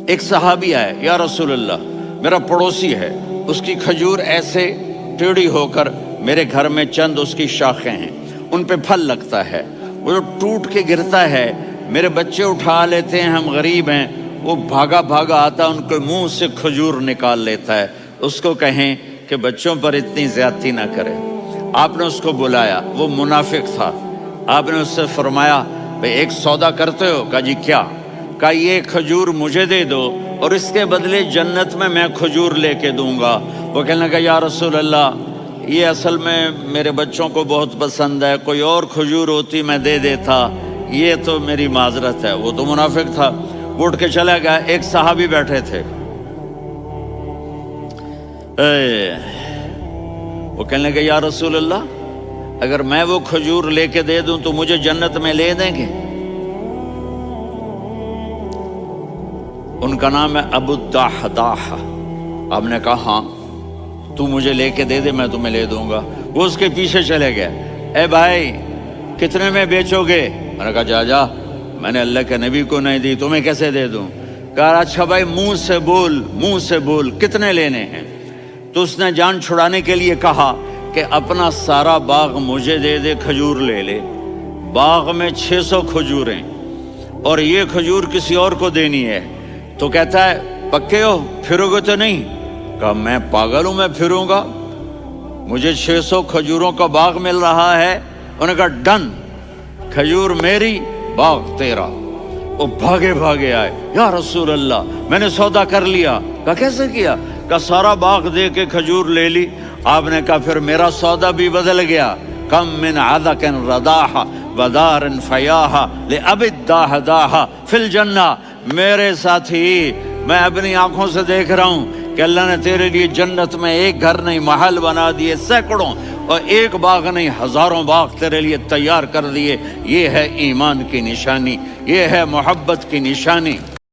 ایک صحابی آئے، یا رسول اللہ میرا پڑوسی ہے، اس کی کھجور ایسے ٹیڑھی ہو کر میرے گھر میں چند اس کی شاخیں ہیں، ان پہ پھل لگتا ہے، وہ جو ٹوٹ کے گرتا ہے میرے بچے اٹھا لیتے ہیں، ہم غریب ہیں، وہ بھاگا بھاگا آتا ان کے منہ سے کھجور نکال لیتا ہے، اس کو کہیں کہ بچوں پر اتنی زیادتی نہ کرے۔ آپ نے اس کو بلایا، وہ منافق تھا، آپ نے اس سے فرمایا بھئی ایک سودا کرتے ہو؟ کہا جی کیا؟ کہا یہ کھجور مجھے دے دو اور اس کے بدلے جنت میں کھجور لے کے دوں گا۔ وہ کہنے لگا یا رسول اللہ یہ اصل میں میرے بچوں کو بہت پسند ہے، کوئی اور کھجور ہوتی میں دے دیتا، یہ تو میری معذرت ہے۔ وہ تو منافق تھا، وہ اٹھ کے چلا گیا۔ ایک صحابی بیٹھے تھے، وہ کہنے لگا یا رسول اللہ اگر میں وہ کھجور لے کے دے دوں تو مجھے جنت میں لے دیں گے؟ ان کا نام ہے ابو الدحداح۔ آپ نے کہا ہاں تو مجھے لے کے دے دے میں تمہیں لے دوں گا۔ وہ اس کے پیچھے چلے گئے، اے بھائی کتنے میں بیچو گے؟ میں نے کہا جا جا، میں نے اللہ کے نبی کو نہیں دی، تمہیں کیسے دے دوں؟ کہا اچھا بھائی منہ سے بول کتنے لینے ہیں؟ تو اس نے جان چھڑانے کے لیے کہا کہ اپنا سارا باغ مجھے دے دے، کھجور لے لے۔ باغ میں 600 کھجوریں اور یہ کھجور کسی اور کو دینی ہے۔ تو کہتا ہے پکے ہو، پھرو گے تو نہیں؟ کہا میں پاگل ہوں، میں پھروں گا؟ مجھے 600 کھجوروں کا باغ مل رہا ہے۔ انہوں نے کہا ڈن، کھجور میری باغ تیرا۔ وہ بھاگے آئے، یا رسول اللہ میں نے سودا کر لیا۔ کہا کیسے کیا؟ کہا سارا باغ دے کے کھجور لے لی۔ آپ نے کہا پھر میرا سودا بھی بدل گیا۔ کم من عدق رداح ودار فیاح لأب الدحداح فی الجنہ۔ میرے ساتھی میں اپنی آنکھوں سے دیکھ رہا ہوں کہ اللہ نے تیرے لیے جنت میں ایک گھر نہیں محل بنا دیے سینکڑوں، اور ایک باغ نہیں ہزاروں باغ تیرے لیے تیار کر دیے۔ یہ ہے ایمان کی نشانی، یہ ہے محبت کی نشانی۔